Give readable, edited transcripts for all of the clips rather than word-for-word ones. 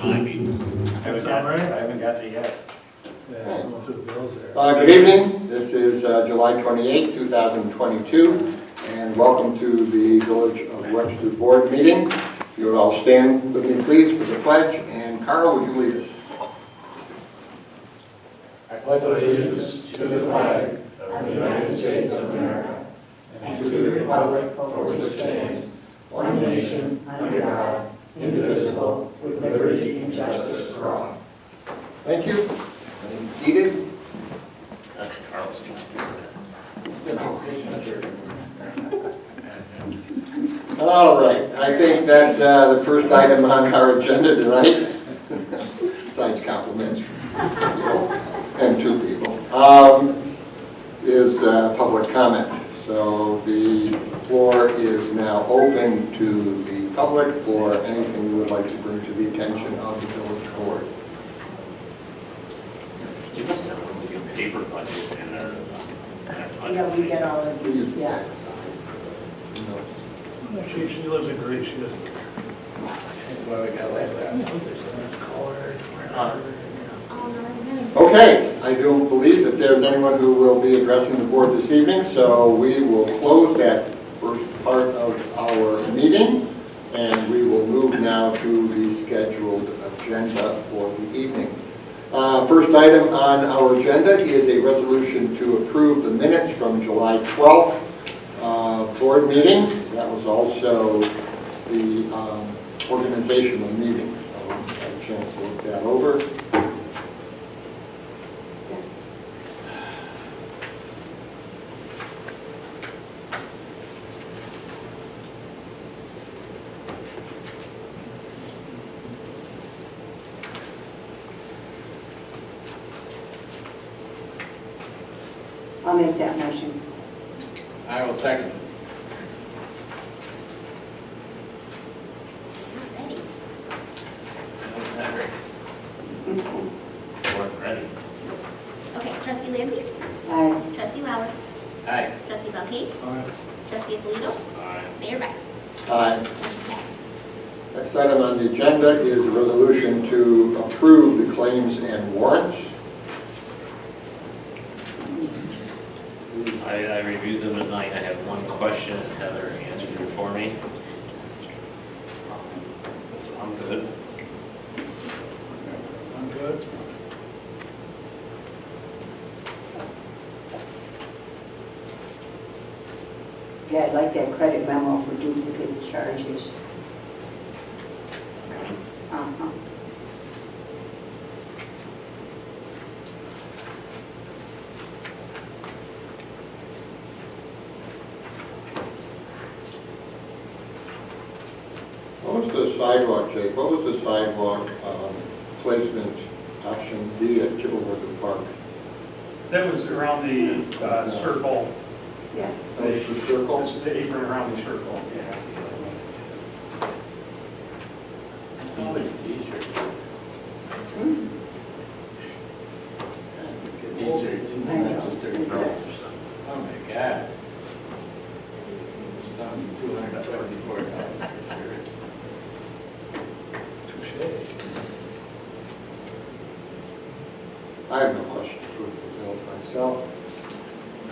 I mean, That sound right? I haven't gotten it yet. Yeah, going through the bills there. Good evening. This is July 28, 2022, and welcome to the Village of Webster Board meeting. If you would all stand with me, please, for the pledge. And Carl, would you lead us? I pledge allegiance to the flag of the United States of America and to the republic for which it stands, one nation, under God, indivisible, with liberty and justice for all. Thank you. And seated. That's Carl's job. All right. I think that the first item on our agenda tonight, besides compliments and two people, is public comment. So the floor is now open to the public for anything you would like to bring to the attention of the village board. You must have a really good paper budget in there. Yeah, we get all of these, yeah. She lives in Greece, she doesn't care. That's why we got like that. Okay, I don't believe that there's anyone who will be addressing the board this evening, so we will close that first part of our meeting, and we will move now to the scheduled agenda for the evening. First item on our agenda is a resolution to approve the minutes from July 12th board meeting. That was also the organizational meeting, so I had a chance to look that over. I'll make that motion. I will second. We're ready. Okay, trustee Lancy, Aye. trustee Lauer, Aye. trustee Belkane, All right. trustee Alito, Aye. mayor Beckers. Aye. Motion passes. Next item on the agenda is a resolution to approve the claims and warrants. I reviewed them tonight. I have one question. Heather answered it for me. So I'm good. I'm good. Yeah, I'd like that credit memo for duplicate charges. Uh-huh. What was the sidewalk, Jake? What was the sidewalk placement option D at Kibblewither Park? That was around the circle, Yeah. That was the circle? it's the apron around the circle, yeah. It's always t-shirts. T-shirts, not just dirty girls. Oh my God. $1,274 for shirts. Touche. I have no questions with the bill myself.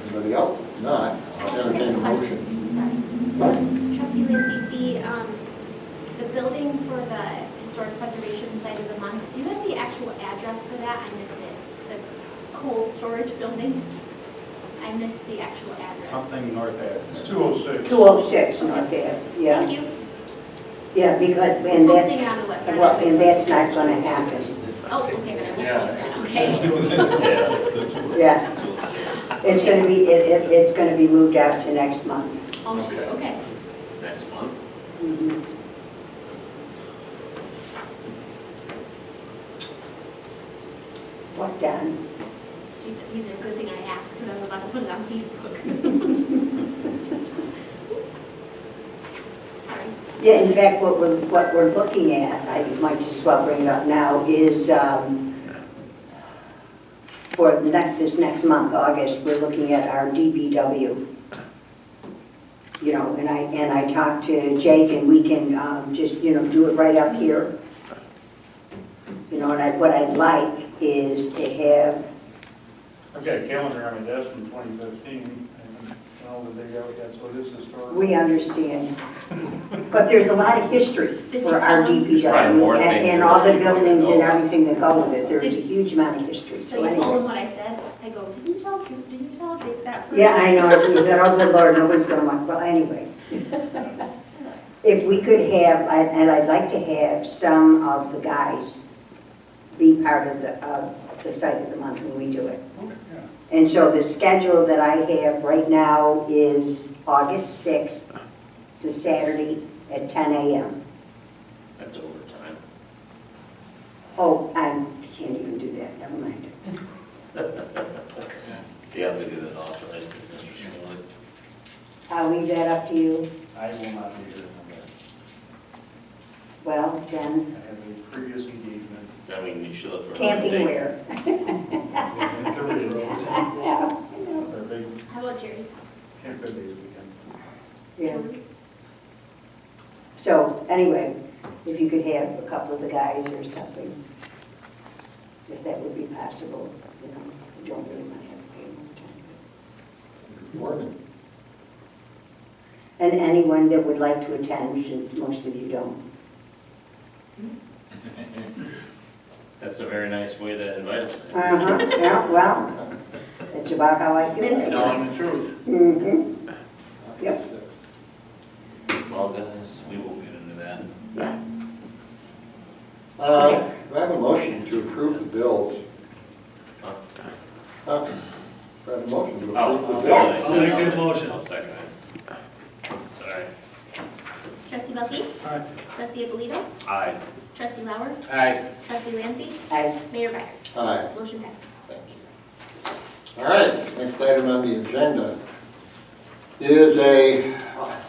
Anybody else? If not, I'll entertain a motion. Sorry. Trustee Lancy, the building for the historic preservation site of the month, do you have the actual address for that? I missed it. The cold storage building? I missed the actual address. Something north Ave. It's 206. 206 North Ave, yeah. Thank you. Yeah, because, and Posting on the web. well, and that's not going to happen. Oh, okay, then I Yeah. won't post that, okay. Yeah. It's going to be, it's going to be moved out to next month. Oh, okay. Next month. Mhm. What, Don? She said, these are a good thing I asked because I was about to put it on Facebook. Oops. Sorry. Yeah, in fact, what we're looking at, I might just as well bring it up now, is for this next month, August, we're looking at our DBW. You know, and I talked to Jake, and we can just, do it right up here. You know, and what I'd like is to have, I've got a calendar on my desk from 2015, and the big out, that's what is historic. we understand. But there's a lot of history Did you for our tell them? There's probably more DPW and things and that all the we don't buildings and know. everything that go with it. There's a Did- huge amount of history, So so you told him anyway. what I said? I go, did you tell Jake that first? Yeah, I know, she said, oh, good Lord, nobody's gonna want, well, anyway. If we could have, and I'd like to have some of the guys be part of the site of the month when we do it. Okay, yeah. And so the schedule that I have right now is August 6th, it's a Saturday at 10 a.m. That's overtime. Oh, I can't even do that, never mind. You have to get it authorized, Mr. Smollett. I'll leave that up to you. I will not be here on that. Well, then, I have a previous engagement. I mean, you should look for. camping another where? Yeah. Our big How about Jerry's house? Camp Good Days weekend. Yeah. So, anyway, if you could have a couple of the guys or something, if that would be possible, you know, you don't really want to have to pay them overtime. Morning. And anyone that would like to attend, since most of you don't. That's a very nice way to invite us. Yeah, well, that's about how I feel. Vince. Telling the truth. Mm-hmm, yep, Well, guys, we will get into that. yeah. Do I have a motion to approve the bills? Do I have a motion to approve the Oh, bills? I'll make that motion. I'll second it. Sorry. Trustee Belkey? Aye. Trustee Abolito? Aye. Trustee Lauer? Aye. Trustee Lancy? I, Mayor Byers? Aye. Motion passes. Thank you. All right, next item on the agenda is a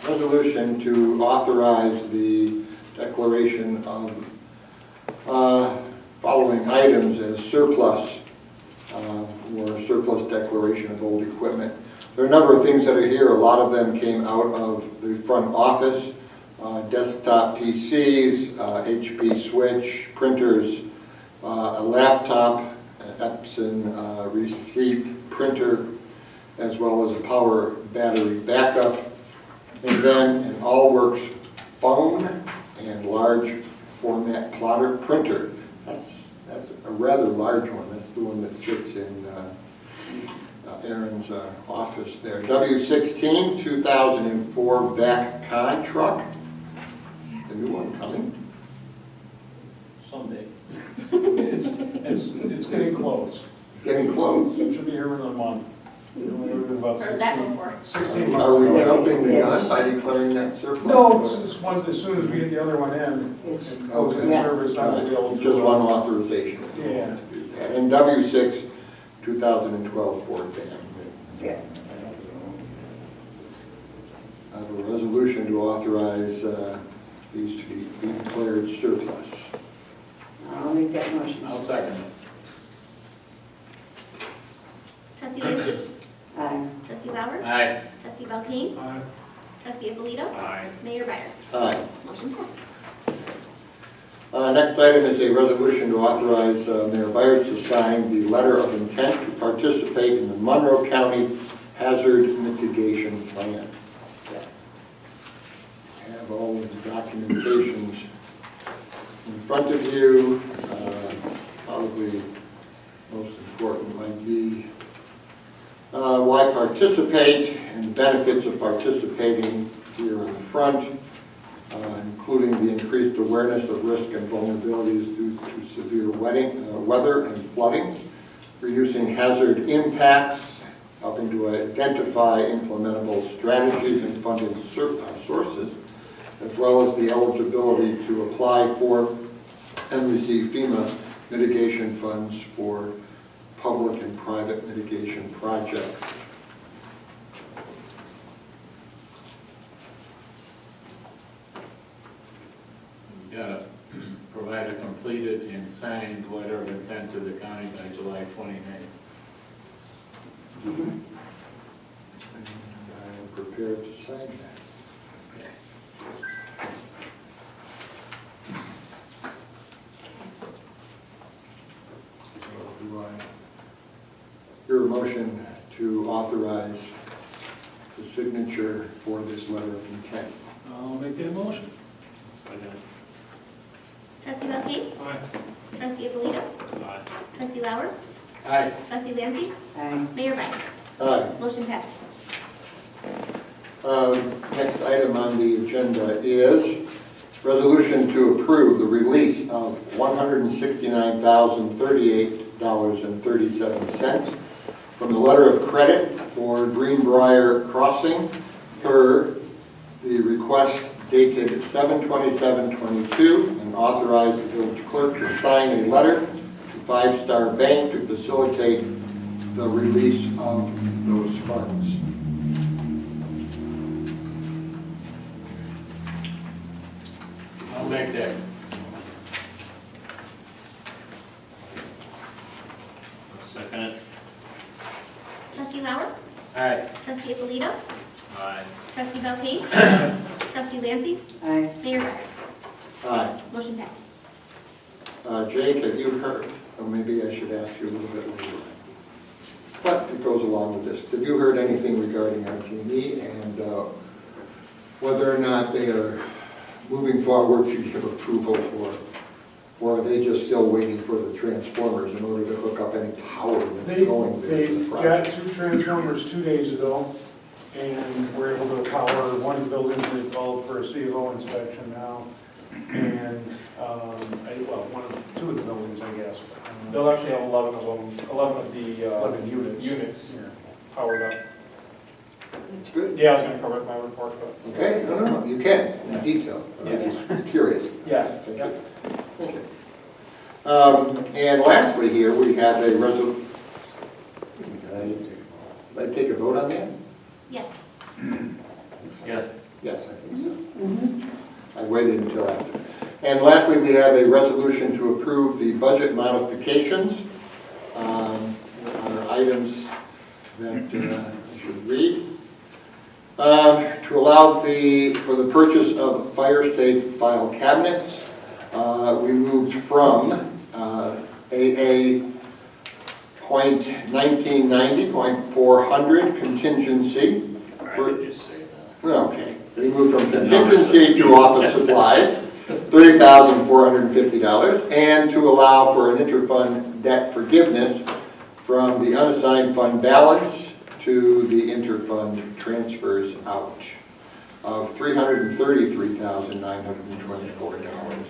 resolution to authorize the declaration of following items as surplus, or surplus declaration of old equipment. There are a number of things that are here. A lot of them came out of the front office, desktop PCs, HP switch, printers, a laptop, Epson receipt printer, as well as a power battery backup, and then an Allworks phone and large format plotter printer. That's a rather large one. That's the one that sits in Aaron's office there. W16 2004 VAC-Con truck. The new one coming. Someday. It's getting close. Getting close. It should be here in a month. About Heard that 16 before. 16 months Are we ago. jumping the gun by declaring that surplus? No, it's one, as soon as we get the other one in, It's- it goes in Yeah. service, I will be able to. Just one authorization. Yeah. To do that. And W6 2012 Ford van. yeah. I have a resolution to authorize these to be declared surplus. I'll make that motion. I'll second it. Trustee Lancy? Aye. Trustee Lauer? Aye. Trustee Belkane? Aye. Trustee Abolito? Aye. Mayor Byers? Aye. Motion passes. Next item is a resolution to authorize Mayor Byers to sign the letter of intent to participate in the Monroe County Hazard Mitigation Plan. Have all of the documentations in front of you. Probably most important might be why participate and the benefits of participating here in the front, including the increased awareness of risk and vulnerabilities due to severe weather and flooding, reducing hazard impacts, helping to identify implementable strategies and funding sources, as well as the eligibility to apply for and receive FEMA mitigation funds for public and private mitigation projects. You gotta provide a completed and signed letter of intent to the county by July 29th. And I am prepared to sign that. authorize the signature for this letter of intent. I'll make that motion. Second. Trustee Belkane? Aye. Trustee Alito? Aye. Trustee Lauer? Aye. Trustee Lancy? Aye. Mayor Byers? Aye. Motion passes. Next item on the agenda is resolution to approve the release of $169,038.37 from the letter of credit for Greenbrier Crossing per the request dated 7/27/22 and authorize the village clerk to sign a letter to Five Star Bank to facilitate the release of those funds. I'll make that. Second it. Trustee Lauer? Aye. Trustee Alito? Aye. Trustee Belkane? Trustee Lancy? Aye. Mayor Byers? Aye. Motion passes. Jake, have you heard, or maybe I should ask you a little bit later, but it goes along with this. Have you heard anything regarding RG&E and whether or not they are moving forward to give approval for, or are they just still waiting for the transformers in order to hook up any power that's They going there to the got project? 2 transformers 2 days ago, and we're able to power one building. They called for a CFO inspection now, and, two of the buildings, I guess. They'll actually have 11 of them, 11 of the 11 units. units powered up. It's good. Yeah, I was gonna cover it in my report, but, Okay, no, you can, in detail. I was just curious. yeah, Thank yeah. you. Thank you. And lastly here, we have a resolution. Did I take a vote on that? Yes. Yeah. Yes, I think so. I waited until after. And lastly, we have a resolution to approve the budget modifications. Are items that I should read. To allow for the purchase of fire-safe file cabinets, we moved from AA .1990.400 contingency. I did just say that. Okay, we moved from contingency to office supplies, $30,450, and to allow for an interfund debt forgiveness from the unassigned fund balance to the interfund transfers out of $333,924.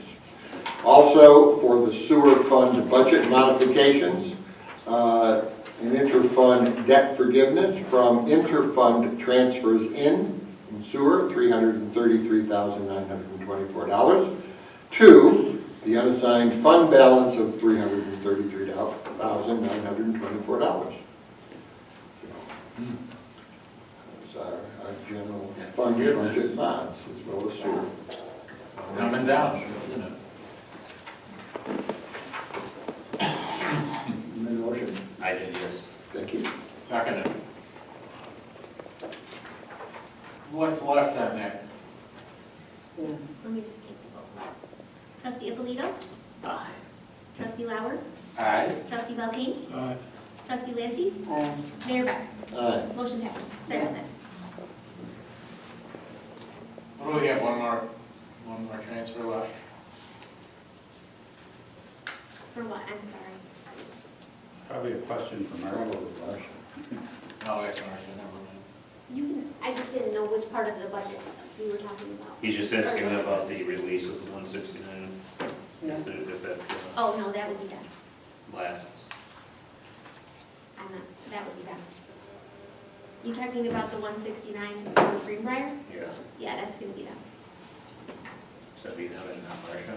Also, for the sewer fund budget modifications, an interfund debt forgiveness from interfund transfers in sewer, $333,924, to the unassigned fund balance of $333,924. That's our general fund budget bonds as well as sewer. Coming down, isn't it? Made a motion? I did, yes. Thank you. Second. What's left on that? Let me just take the vote. Trustee Alito? Aye. Trustee Lauer? Aye. Trustee Belkane? Aye. Trustee Lancy? Aye. Mayor Byers? Aye. Motion passes. Sorry about that. What do we have, one more transfer left? For what? I'm sorry. Probably a question for Marlo. Oh, that's Marcia, never mind. You can, I just didn't know which part of the budget we were talking about. He's just asking about the release of the 169, if that's the Oh, no, that would be done. last. I'm not, that would be done. You talking about the 169 for Greenbrier? Yeah. Yeah, that's gonna be done. So be done and not Marcia.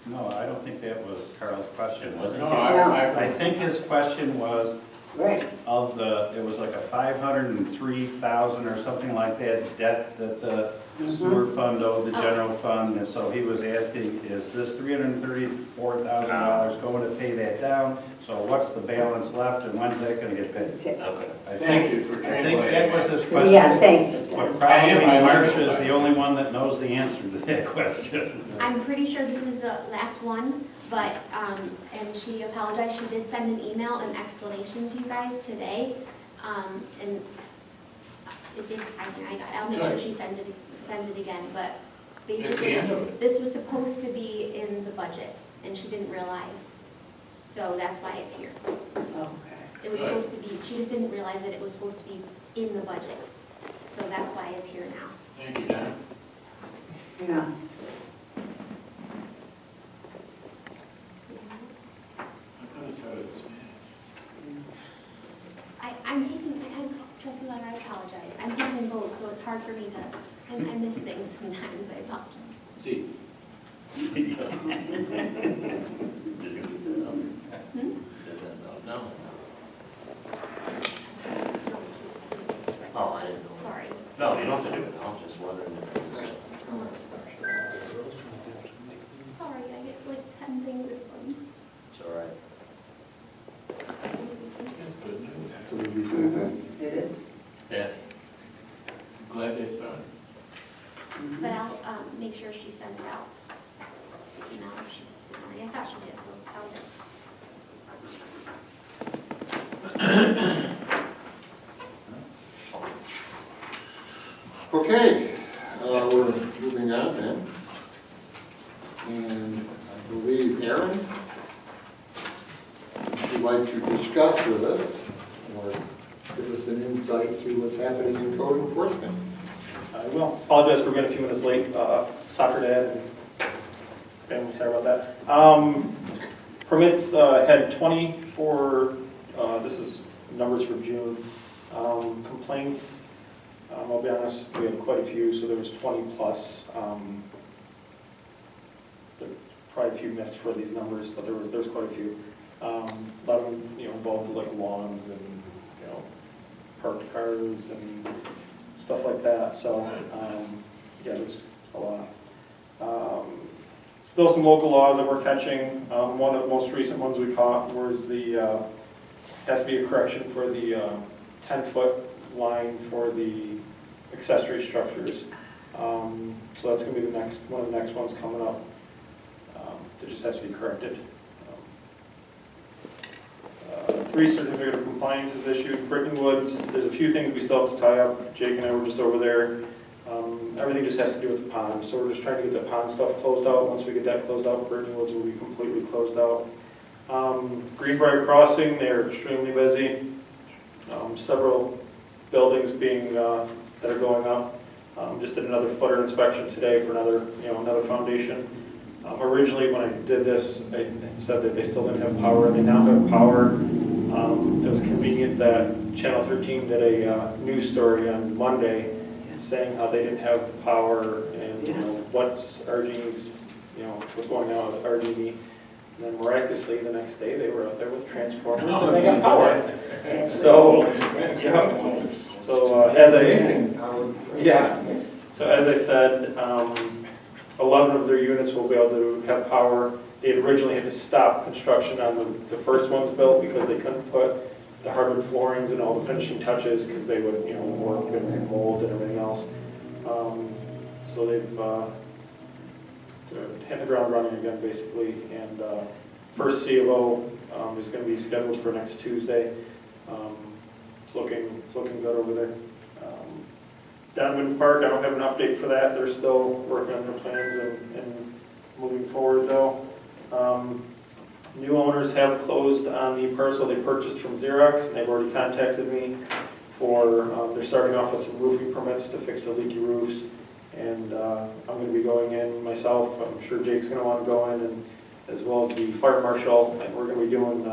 No, I don't think that was Carl's question. It wasn't? No, I think his question was Right. of the, it was like a 503,000 or something like that debt that the sewer fund owed the general fund, and so he was asking, is this $334,000 going to pay that down? So what's the balance left, and when's that gonna get paid? Okay. Thank you for I think translating. that was his question. Yeah, thanks. But I am, probably I Marcia like is it. the only one that knows the answer to that question. I'm pretty sure this is the last one, but, and she apologized, she did send an email, an explanation to you guys today. And It did, I'll make sure Good. she sends it again, but That's the basically, end of it. this was supposed to be in the budget, and she didn't realize, so that's why it's here. Okay. It was Good. supposed to be, she just didn't realize that it was supposed to be in the budget, so that's why it's here now. Thank you, Don. Yeah. I thought I started this man. I'm taking, trustee Leonard, I apologize, I'm taking votes, so it's hard for me to, I miss things sometimes, I apologize. See, Did you get that? Hmm? Is that no? Oh, I didn't know. Sorry. No, you don't have to do it, I was just wondering if it was. Sorry, I get like 10 things at once. It's all right. that's good news. So we do that. It is. Yeah. Glad they started. But I'll make sure she sends out, you know, I thought she did, so I'll get. Okay, we're moving on then. And I believe Aaron would like to discuss with us or give us an insight to what's happening in code enforcement. I will. Apologize for being a few minutes late. Soccer dad and family, sorry about that. Permits had 20 for, this is numbers for June. Complaints, I'll be honest, we had quite a few, so there was 20 plus. There were probably a few missed for these numbers, but there was quite a few. A lot of them, involved like lawns and, parked cars and stuff like that, so, yeah, there's a lot. Still some local laws that we're catching. One of the most recent ones we caught was has to be a correction for the 10-foot line for the accessory structures. So that's gonna be one of the next ones coming up. That just has to be corrected. 3 certificate of compliance is issued. Brittany Woods, there's a few things we still have to tie up. Jake and I were just over there. Everything just has to do with the pond, so we're just trying to get the pond stuff closed out. Once we get that closed out, Brittany Woods will be completely closed out. Greenbrier Crossing, they're extremely busy. Several buildings that are going up. Just did another footer inspection today for another foundation. Originally, when I did this, I said that they still didn't have power. They now have power. It was convenient that Channel 13 did a news story on Monday saying how they didn't have power and what's RG&E's, what's going on with RG&E. And then miraculously, the next day, they were out there with transformers and they got power. That's So, what it takes. That's what it takes. So as Amazing how yeah, so as I said, 11 of their units will be able to have power. They had originally had to stop construction on the first ones built because they couldn't put the hardwood floorings and all the finishing touches because they would, warp and mold and everything else. So they've hit the ground running again, basically. And first C of O is going to be scheduled for next Tuesday. It's looking good over there. Donovan Park, I don't have an update for that. They're still working on their plans and moving forward though. New owners have closed on the parcel they purchased from Xerox, and they've already contacted me for, they're starting off with some roofing permits to fix the leaky roofs. And I'm going to be going in myself. I'm sure Jake's going to want to go in, and as well as the fire marshal, and we're going to be doing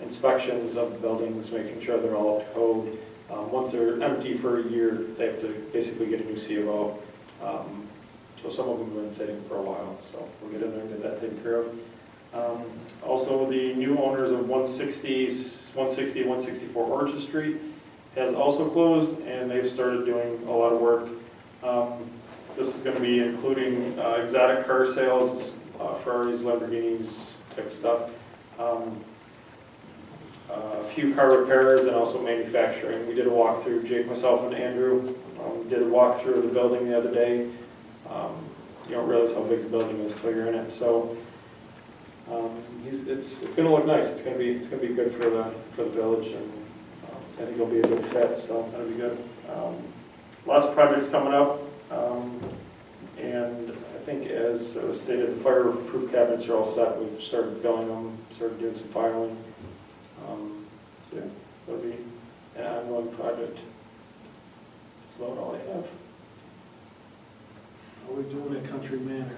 inspections of the buildings, making sure they're all up to code. Once they're empty for a year, they have to basically get a new C of O. So some of them have been sitting for a while, so we'll get in there and get that taken care of. Also, the new owners of 160, 164 Orchard Street has also closed, and they've started doing a lot of work. This is going to be including exotic car sales, Ferraris, Lamborghinis type stuff. A few car repairs and also manufacturing. We did a walkthrough, Jake, myself, and Andrew did a walkthrough of the building the other day. You don't realize how big the building is until you're in it. So it's going to look nice. It's going to be good for the village, and I think it'll be a good fit. So that'll be good. lots of projects coming up. And I think as it was stated, the fireproof cabinets are all set. We've started filling them, started doing some filing. So yeah, it'll be an ongoing project. That's about all I have. How are we doing at Country Manor?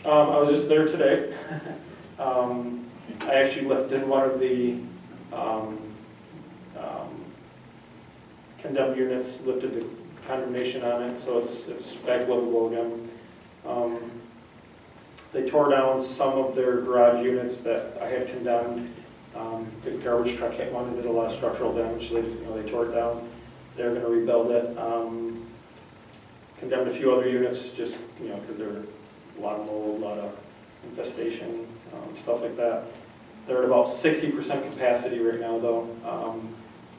I was just there today. I actually lifted one of the condemned units, lifted the condemnation on it, so it's back livable again. They tore down some of their garage units that I had condemned. The garbage truck hit one and did a lot of structural damage, so they tore it down. They're going to rebuild it. Condemned a few other units just, because there were a lot of mold, a lot of infestation, stuff like that. They're at about 60% capacity right now though,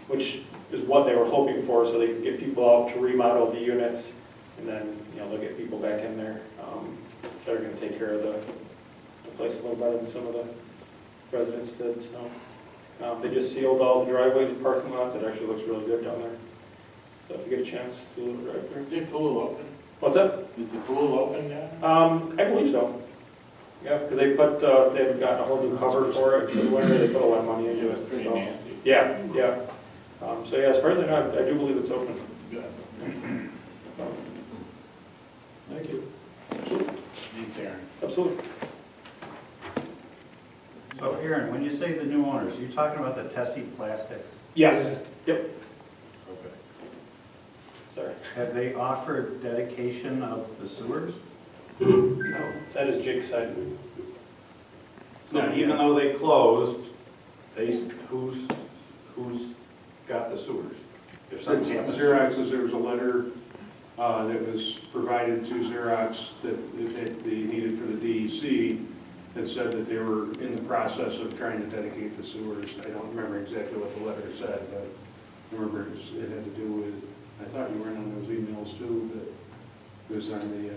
which is what they were hoping for, so they could get people out to remodel the units, and then, they'll get people back in there. They're gonna take care of the place a little better than some of the residents did, so. They just sealed all the driveways and parking lots. It actually looks really good down there. So if you get a chance, do a little drive through. Is the pool open? What's that? Is the pool open now? I believe so. Yeah, because they've gotten a whole new cover for it for the winter. They put a lot of money into It's it. pretty So, nasty. yeah. So yeah, as far as I know, I do believe it's open. Good. Thank you. Thanks, Aaron. Absolutely. So Aaron, when you say the new owners, are you talking about the Tessie Plastics? Yes. Yep. Okay. Sorry. Have they offered dedication of the sewers? No, that is Jake's side. So even though they closed, who's got the sewers? If something happens. Xerox, there was a letter that was provided to Xerox that they needed for the DEC that said that they were in the process of trying to dedicate the sewers. I don't remember exactly what the letter said, but I remember it had to do with, I thought you were in on those emails too, but it was on the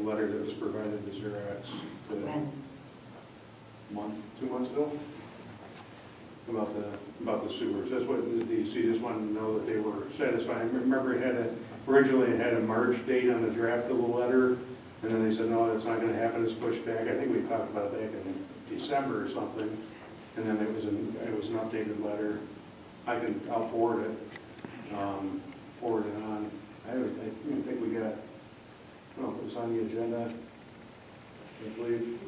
letter that was provided to Xerox When? month, 2 months ago, about the sewers. That's what the DEC just wanted to know that they were satisfied. I remember originally it had a March date on the draft of the letter, and then they said, no, that's not going to happen, it's pushed back. I think we talked about it back in December or something, and then it was an updated letter. I'll forward it on. I don't think we got, well, it was on the agenda, I believe.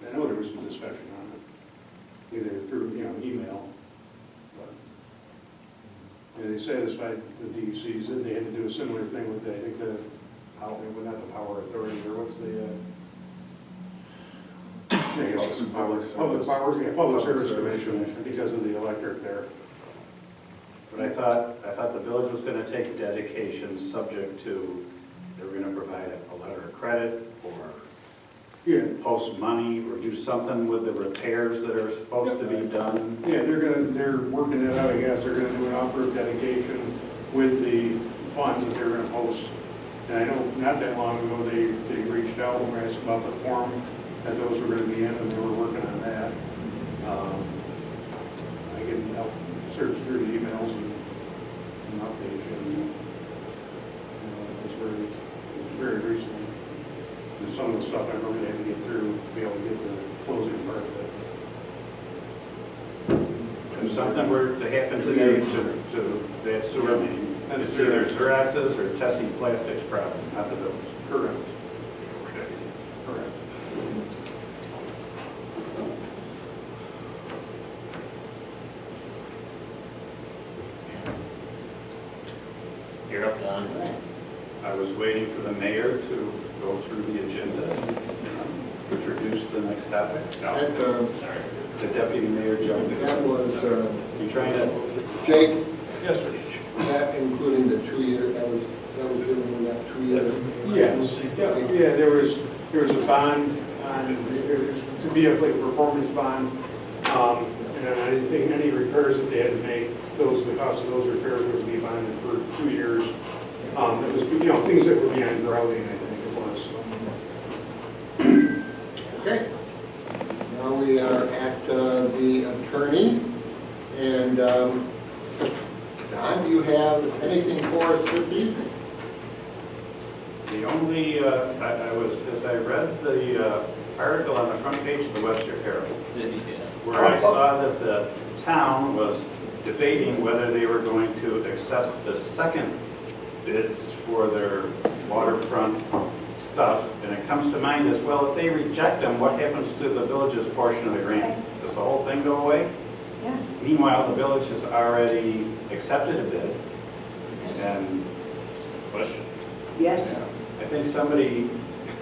I know there was some discussion on it, either through, email. But, they satisfied the DECs, and they had to do a similar thing with, I think, not the Power Authority, or what's the, Public Service Commission, because of the electric there. But I thought the village was gonna take dedication subject to, they were gonna provide a letter of credit, or post money, or do something with the repairs that are supposed to be done. Yeah, they're working it out, I guess. They're gonna do an offer of dedication with the funds that they're gonna post. And I know not that long ago, they reached out and asked about the form that those were gonna be in, and they were working on that. I'll search through the emails and update you. It's very recently. And some of the stuff I really had to get through to be able to get the closing part of it. If something were to happen today to that sewer main, it's either Xerox's or Tessie Plastics problem, not the village. Correct. Okay. Correct. You're up, Don. I was waiting for the mayor to go through the agenda and introduce the next topic. That, The deputy mayor jumped in. that was, You trying to? Jake, Yes, sir. that including the 2-year, that was dealing with that 2-year. Yes, yeah, there was a bond to be a performance bond. And then anything, any repairs that they had to make, the cost of those repairs would be bonded for 2 years. It was, things that were beyond grouting, I think it was. Okay. Now we are at the attorney. And Don, do you have anything for us this evening? The only, as I read the article on the front page of the Webster Herald, where I saw that the town was debating whether they were going to accept the second bids for their waterfront stuff, and it comes to mind as well, if they reject them, what happens to the village's portion of the grant? Does the whole thing go away? Yeah. Meanwhile, the village has already accepted a bid, and Question. Yes. I think somebody,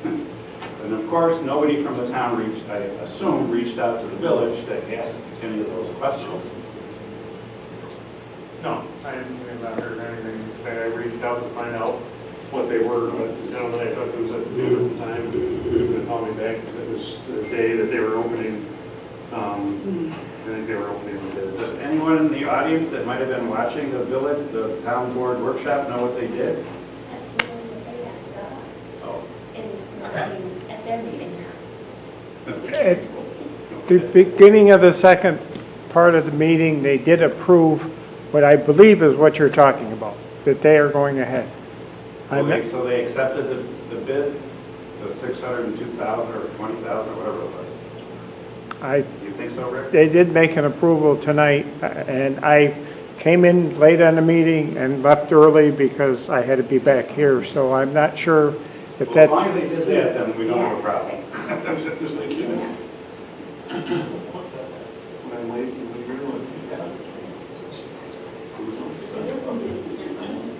and of course, nobody from the town reached, I assume, reached out to the village to ask any of those questions. No, I have not heard anything. I reached out to find out what they were, but the gentleman I talked to was at the booth at the time, he was gonna call me back. It was the day that they were opening, I think they were opening the bid. Does anyone in the audience that might have been watching the village, the town board workshop know what they did? That's the one that they asked us Oh. at their meeting. At the beginning of the second part of the meeting, they did approve what I believe is what you're talking about, that they are going ahead. So they accepted the bid, the 602,000 or 20,000 or whatever it was. You think so, Rick? They did make an approval tonight, and I came in late on the meeting and left early because I had to be back here, so I'm not sure if Well, as that's... long as they did that, then we don't have a problem. Just like you. When I'm late, you're late.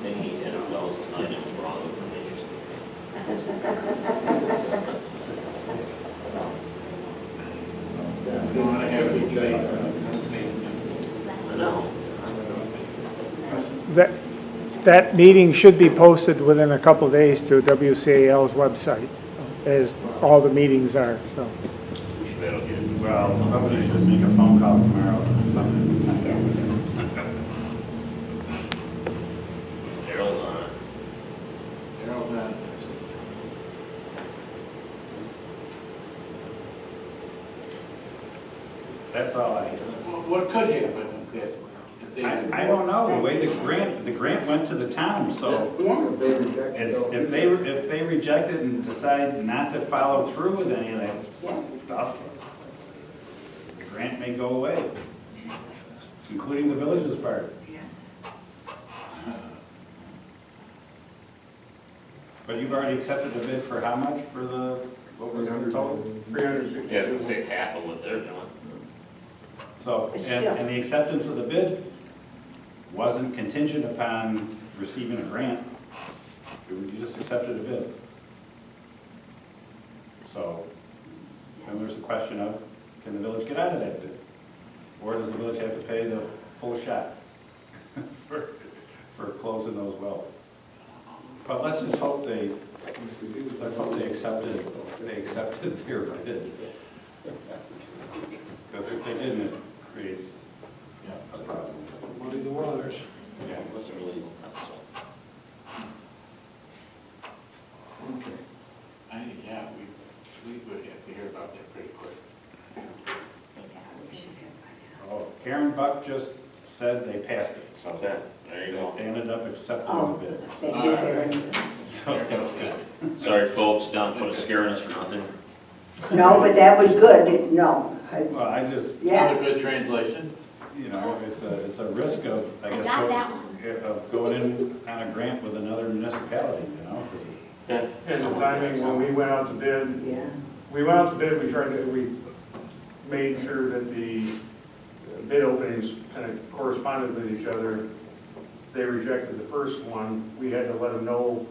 Thing he didn't tell us tonight, it was wrong information. You want to have the change? I know. That meeting should be posted within a couple of days to WCAL's website, as all the meetings are, so. We should be able to get it. Well, somebody should make a phone call tomorrow or something. Daryl's on it. Daryl's on. That's all I, What could happen if they... I don't know, the way the grant went to the town, so Yeah. They reject it. if they reject it and decide not to follow through with any of that stuff, the grant may go away, including the village's part. But you've already accepted the bid for how much for the, what was the total? 360. Yeah, I was gonna say half of what they're doing. So, But and still. the acceptance of the bid wasn't contingent upon receiving a grant. You just accepted a bid. So, then there's the question of, can the village get out of that bid? Or does the village have to pay the full shot for closing those wells? But let's just hope let's hope they accepted their bid. Because if they didn't, it creates a problem. Muddy the waters. Yeah. It wasn't really legal counsel. Yeah, we would have to hear about that pretty quick. Oh, Karen Buck just said they passed it, so Okay, there you go. they ended up accepting the Oh, bid. they did it. So There goes good. Sorry, folks, Don put a scare in us for nothing. No, but that was good, no. Well, I just, Not a Yeah, good translation. you know, it's a risk of, I guess, Got that one. of going in on a grant with another municipality, you know? 'cause Yeah. And the timing, when we went out to bid, yeah. we made sure that the bid openings kind of corresponded with each other. They rejected the first one, we had to let them know,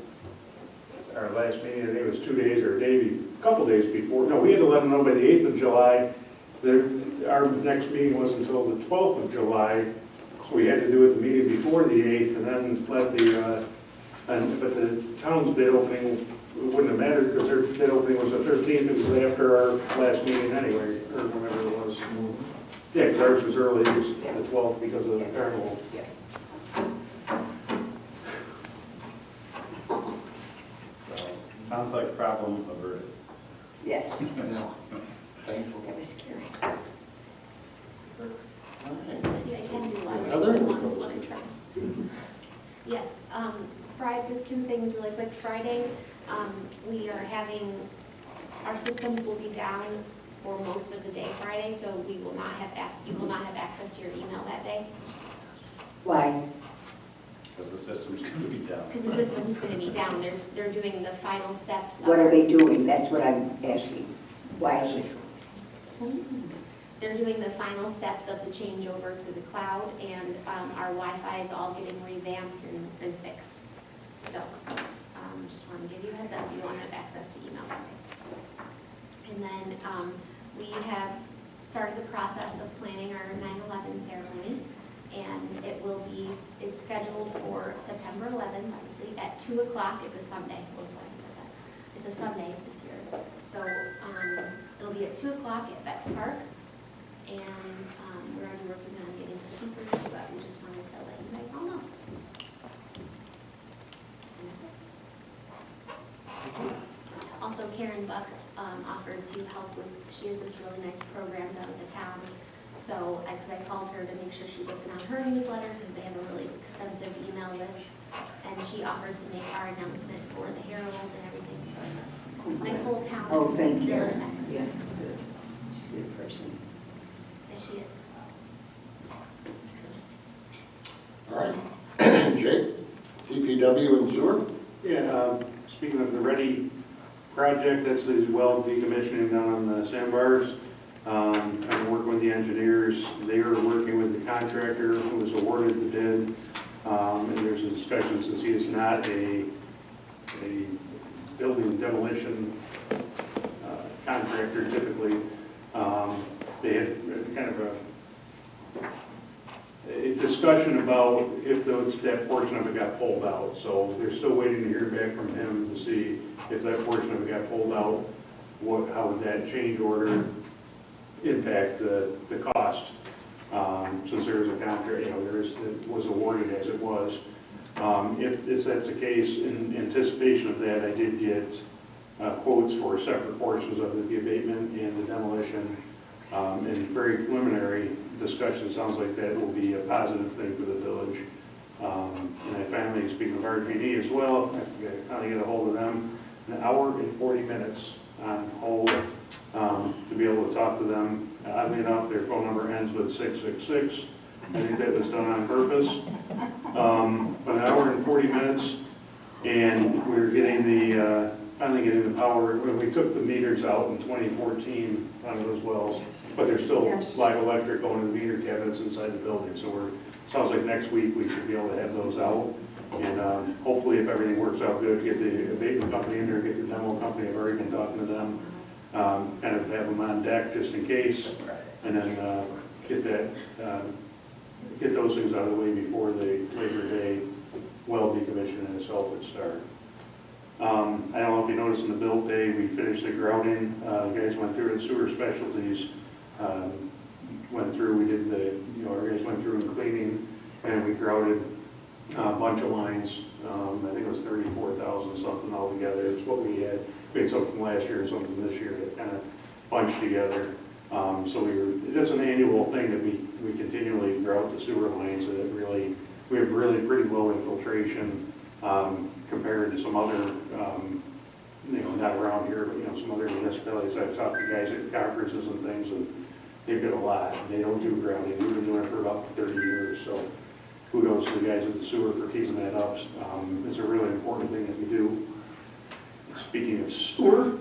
our last meeting, I think it was 2 days or a couple days before, no, we had to let them know by the 8th of July. Our next meeting was until the 12th of July, so we had to do it the meeting before the 8th, and then let but the town's bid opening wouldn't have mattered, because their bid opening was the 13th, it was after our last meeting anyway, or whenever it was. Yeah, because ours was early, it was the 12th because of the carnival. So, sounds like problem averted. Yes, Thankful. that was scary. See, I can do one Heather? once when I try. Yes, Friday, just two things really quick. Friday, We are having, our systems will be down for most of the day Friday, so we will not have, you will not have access to your email that day, Why? Because the system's going to be down. because the system's going to be down. They're doing the final steps. What are they doing? That's what I'm asking. Why is it? They're doing the final steps of the changeover to the cloud, and our Wi-Fi is all getting revamped and fixed. So, just wanted to give you a heads up, you won't have access to email that day. And then we have started the process of planning our 9/11 ceremony, and it's scheduled for September 11th, obviously, at 2 o'clock. It's a Sunday. That's why I said that. It's a Sunday this year. So it'll be at 2 o'clock at Vets Park, and we're already working on getting the speakers, but we just wanted to let you guys all know. Also, Karen Buck offered to help with, she has this really nice program down at the town. So, because I called her to make sure she gets it on her newsletter, because they have a really extensive email list. And she offered to make our announcement for the Herald and everything, so nice little town. Oh, thank you. village effort. Yeah, she's a good person. Yes, she is. All right. Jake, DPW and sewer? Yeah, speaking of the Ready project, that's the well decommissioning down on the sandbars. I've been working with the engineers. They are working with the contractor who was awarded the bid. And there's a discussion, since he is not a building demolition contractor typically, they had kind of a discussion about if that portion of it got pulled out. So they're still waiting to hear back from him to see if that portion of it got pulled out, how would that change order impact the cost? Since there is a contract, it was awarded as it was. If that's the case, in anticipation of that, I did get quotes for separate portions of the abatement and the demolition. And very preliminary discussion, sounds like that will be a positive thing for the village. And I finally, speaking of RG&E as well, I finally get a hold of them, an hour and 40 minutes on hold to be able to talk to them. Oddly enough, their phone number ends with 666. I think that was done on purpose. But an hour and 40 minutes, and we're getting finally getting the power. We took the meters out in 2014 on those wells, but there's still live electric going to the meter cabinets inside the building. So sounds like next week we should be able to have those out. And hopefully, if everything works out good, get the abatement company in there, get the demo company. I've already been talking to them. Kind of have them on deck just in case, and then get those things out of the way before the Labor Day well decommissioning itself would start. I don't know if you noticed in the build day, we finished the grouting. Guys went through the sewer specialties, went through, we did our guys went through and cleaning, and we grouted a bunch of lines. I think it was 34,000 something altogether. It's what we had. We had some from last year and some from this year that kind of bunched together. So it's an annual thing that we continually grout the sewer lines. And we have really pretty low infiltration compared to some other, not around here, but some other municipalities. I've talked to guys at conferences and things, and they've got a lot. They don't do grouting. We've been doing it for about 30 years. So kudos to the guys at the sewer for keeping that up. It's a really important thing that we do. Speaking of sewer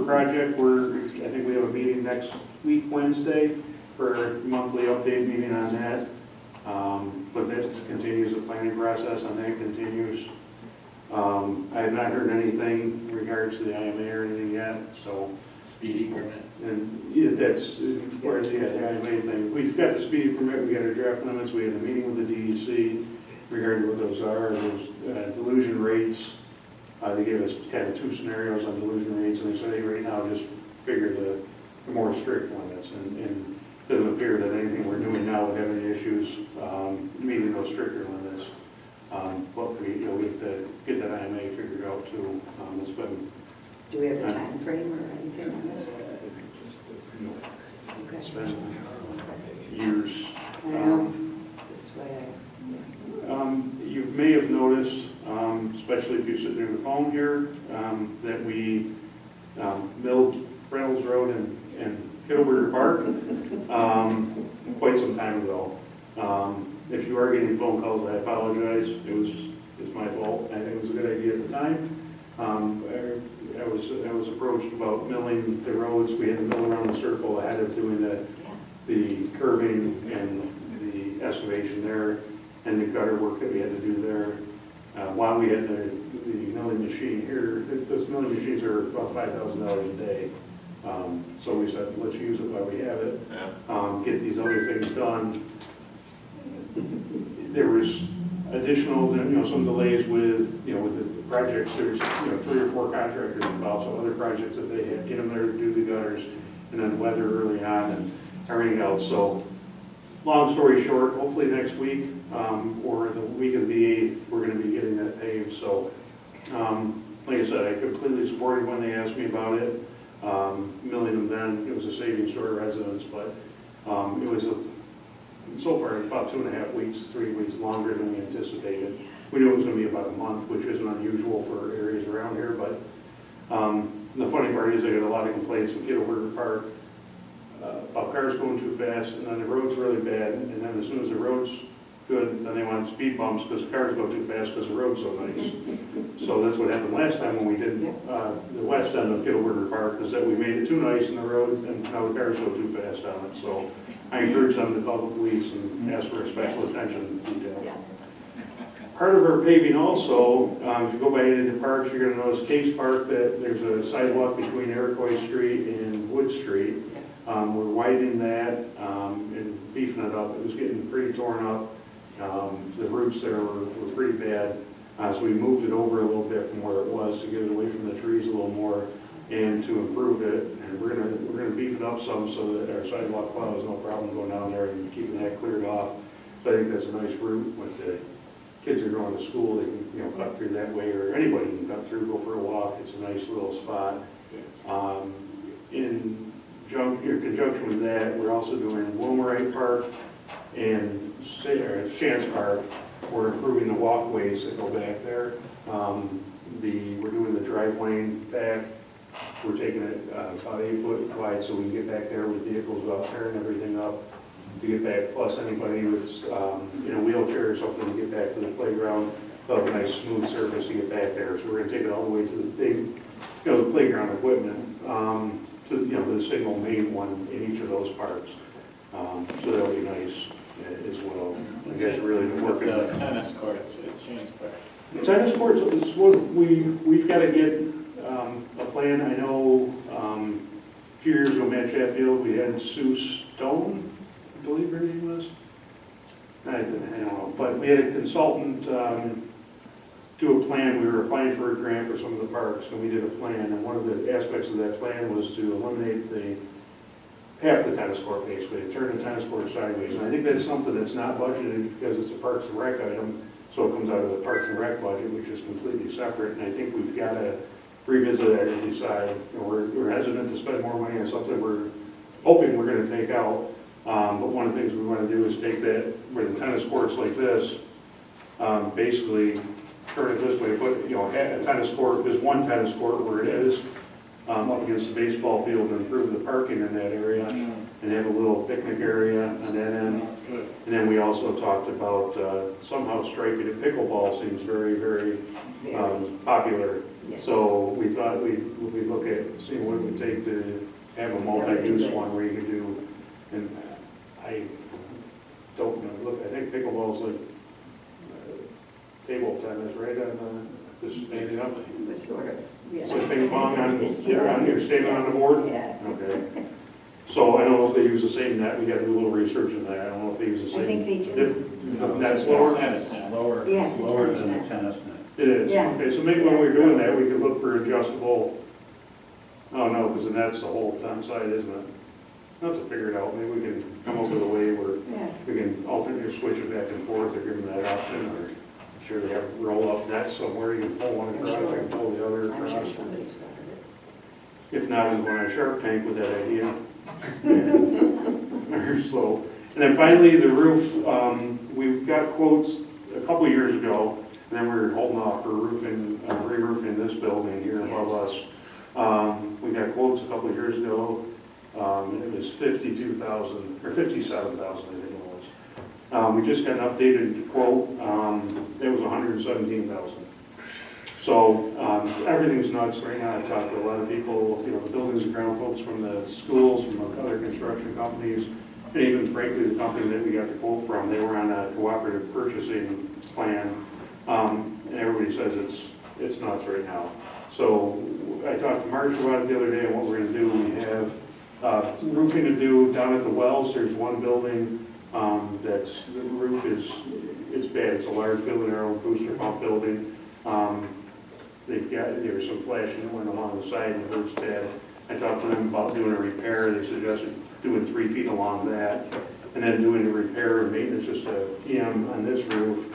project, I think we have a meeting next week, Wednesday, for a monthly update meeting on that. But that continues, the planning process on that continues. I have not heard anything in regards to the IMA or anything yet, so. Speedy permit. And yeah, that's, as far as the IMA thing, we've got the speedy permit, we got our draft limits, we had a meeting with the DEC regarding what those are, those delusion rates. They gave us kind of two scenarios on delusion rates, and they said, hey, right now, just figure the more strict limits, and it doesn't appear that anything we're doing now would have any issues meeting those stricter limits. But we have to get that IMA figured out too. It's been. Do we have a time frame or anything on this? It's been years. I know. That's why You may have noticed, especially if you sit near the phone here, that we milled Reynolds Road and Middlebury Park quite some time ago. If you are getting phone calls, I apologize. It's my fault. I think it was a good idea at the time. I was approached about milling the roads. We had to mill around the circle ahead of doing the curbing and the excavation there and the gutter work that we had to do there. While we had the milling machine here, those milling machines are about $5,000 a day. So we said, let's use it while we have it. Get these other things done. There was additional, some delays with the projects. There's, 3 or 4 contractors involved, so other projects that they had, get them there to do the gutters, and then weather early on and everything else. So, long story short, hopefully next week, or the week of the 8th, we're gonna be getting that paved. So, like I said, I completely supported when they asked me about it. Milling them then, it was a savings to our residents, but it was so far about 2.5 weeks, 3 weeks longer than we anticipated. We knew it was going to be about a month, which isn't unusual for areas around here, but the funny part is I got a lot of complaints from Middlebury Park about cars going too fast, and then the road's really bad, and then as soon as the road's good, then they want speed bumps because the cars go too fast because the road's so nice. So that's what happened last time when we did the west end of Middlebury Park, is that we made it too nice in the road, and now the cars go too fast on it. So I encourage them to call the police and ask for special attention to detail. Part of our paving also, if you go by any of the parks, you're going to notice Case Park, that there's a sidewalk between Iroquois Street and Wood Street. We're widening that and beefing it up. It was getting pretty torn up. The roots there were pretty bad. So we moved it over a little bit from where it was to get it away from the trees a little more and to improve it. And we're gonna beef it up some so that our sidewalk plow has no problem going down there and keeping that cleared off. So I think that's a nice route. With the kids are going to school, they can cut through that way, or anybody can cut through, go for a walk. It's a nice little spot. In conjunction with that, we're also doing Wilmerite Park and Chance Park. We're improving the walkways that go back there. We're doing the drive lane back. We're taking it about 8 foot wide so we can get back there with vehicles without tearing everything up to get back. Plus anybody that's in a wheelchair or something to get back to the playground, they'll have a nice smooth surface to get back there. So we're going to take it all the way to the big, the playground equipment, to the single main one in each of those parks. So that'll be nice as well. I guess really working on the tennis courts at Chance Park. the tennis courts is what we've got to get a plan. I know a few years ago, Matt Chatfield, we had Sue Stone, I believe her name was. I don't know, but we had a consultant do a plan. We were applying for a grant for some of the parks, and we did a plan. And one of the aspects of that plan was to eliminate half the tennis court, basically, to turn the tennis court sideways. And I think that's something that's not budgeted because it's a Parks and Rec item, so it comes out of the Parks and Rec budget, which is completely separate. And I think we've got to revisit that and decide. We're hesitant to spend more money on something we're hoping we're going to take out. But one of the things we want to do is take that, where the tennis court's like this, basically turn it this way, put a tennis court, there's one tennis court where it is, up against the baseball field, and improve the parking in that area, and have a little picnic area on that end. And then we also talked about somehow striking it. Pickleball seems very, very popular. So we thought we'd look at seeing what it would take to have a multi-use one where you could do, and I don't know, look, I think pickleball's like table tennis, right? This anything up? It was sort of, yeah. So ping pong on your statement on the board? Yeah. Okay. So I don't know if they use the same net. We got to do a little research in that. I don't know if they use the same. I think they do. That's lower? Tennis net. Lower, Yeah, it's a lower tennis than the net. tennis net. It is? Yeah. Okay, so maybe when we're doing that, we could look for adjustable, oh no, because the net's the whole time side, isn't it? We'll have to figure it out. Maybe we can come up with a way where Yeah. we can alternate or switch it back and forth or give them that option, or I'm sure they have roll-up nets somewhere. You can pull one across, you can pull the other I'm sure across. somebody started it. If not, we went on Shark Tank with that idea. So, and then finally, the roof, we got quotes a couple years ago. And then we're holding off for roofing, re-roofing this building here above us. We got quotes a couple of years ago. It was 52,000, or 57,000, I think it was. We just got an updated quote. It was 117,000. So everything's nuts right now. I've talked to a lot of people, the buildings and ground folks from the schools, from other construction companies, and even frankly, the company that we got the quote from, they were on a cooperative purchasing plan. And everybody says it's nuts right now. So I talked to Marge about it the other day, and what we're gonna do, we have roofing to do down at the wells. There's one building that's, the roof is bad. It's a large building, our own booster pump building. There was some flashing that went along the side and it hurts bad. I talked to them about doing a repair. They suggested doing 3 feet along that and then doing a repair and maintenance, just a PM on this roof.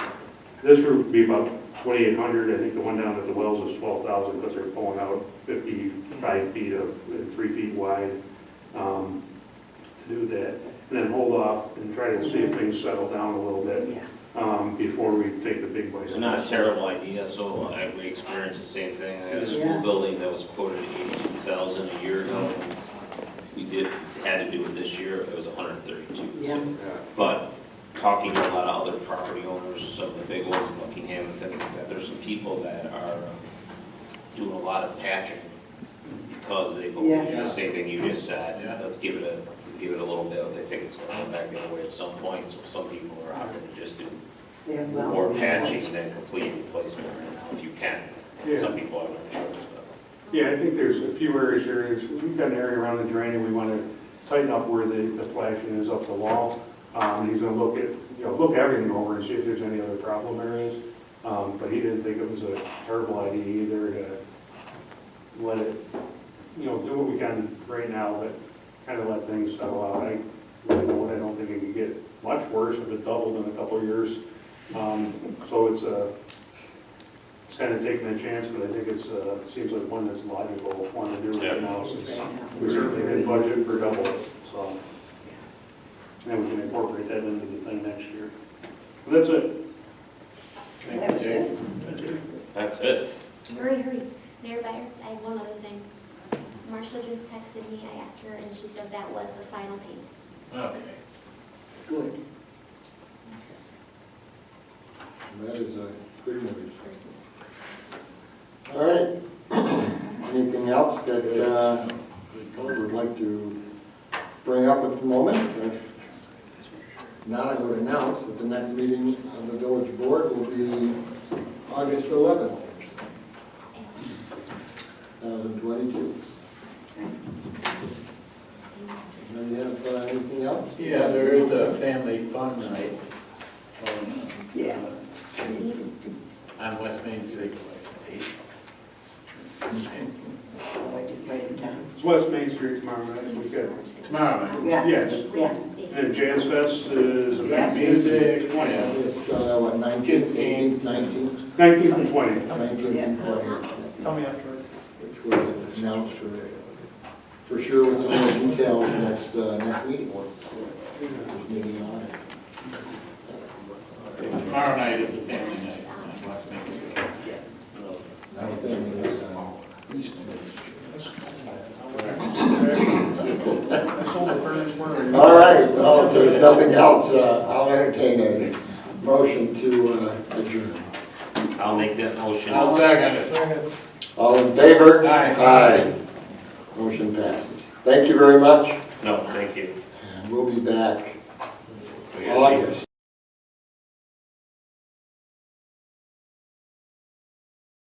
This roof would be about 2,800. I think the one down at the wells is 12,000 because they're pulling out 55 feet of 3 feet wide to do that. And then hold off and try to see if things settle down a little bit before we take the big bite. It's not a terrible idea, so we experienced the same thing. I had a school building that was quoted at $82,000 a year ago. We had to do it this year, it was $132,000. Yeah. But talking to a lot of other property owners, some of the big ones in Buckingham, and things like that, there's some people that are doing a lot of patching because they believe the same thing you just said. Yeah. Let's give it a little bit. They think it's going to come back the other way at some point. So some people are opting to just do more patching than complete replacement right now, if you can. Yeah. Some people have no choice. Yeah, I think there's a few areas. We've got an area around the drain and we want to tighten up where the flashing is up the wall. He's going to look everything over and see if there's any other problem areas. But he didn't think it was a terrible idea either to let it, do what we can right now, but kind of let things settle out. I don't think it could get much worse if it doubled in a couple of years. So it's kind of taking a chance, but I think it seems like one that's logical one to do right now. Since we certainly didn't budget for double it, so. And we can incorporate that into the thing next year. But that's it. That was good. That's it. Hurry. Mayor Byers, I have one other thing. Marcia just texted me, I asked her, and she said that was the final payment. Okay. Good. That is a good news. All right. Anything else that you would like to bring up at the moment? If not, I would announce that the next meeting of the village board will be August 11th, 2022. Do you have anything else? Yeah, there is a family fun night on West Main Street. It's West Main Street tomorrow night. We got Tomorrow night. yes. Yeah. And Jazz Fest is Music, 20th. It's, what, 19th, 18th, 19th? 19th and 20th. 19th and 20th. Tell me afterwards. Which was announced for sure with some more details next meeting. Meeting on it. Tomorrow night is a family night on West Main Street. Now, the thing is, East. All right, well, if there's nothing else, I'll entertain a motion to adjourn. I'll make that motion. I'll second it. All in favor? Aye. Aye. Motion passes. Thank you very much, No, thank you. and we'll be back We gotta leave. August.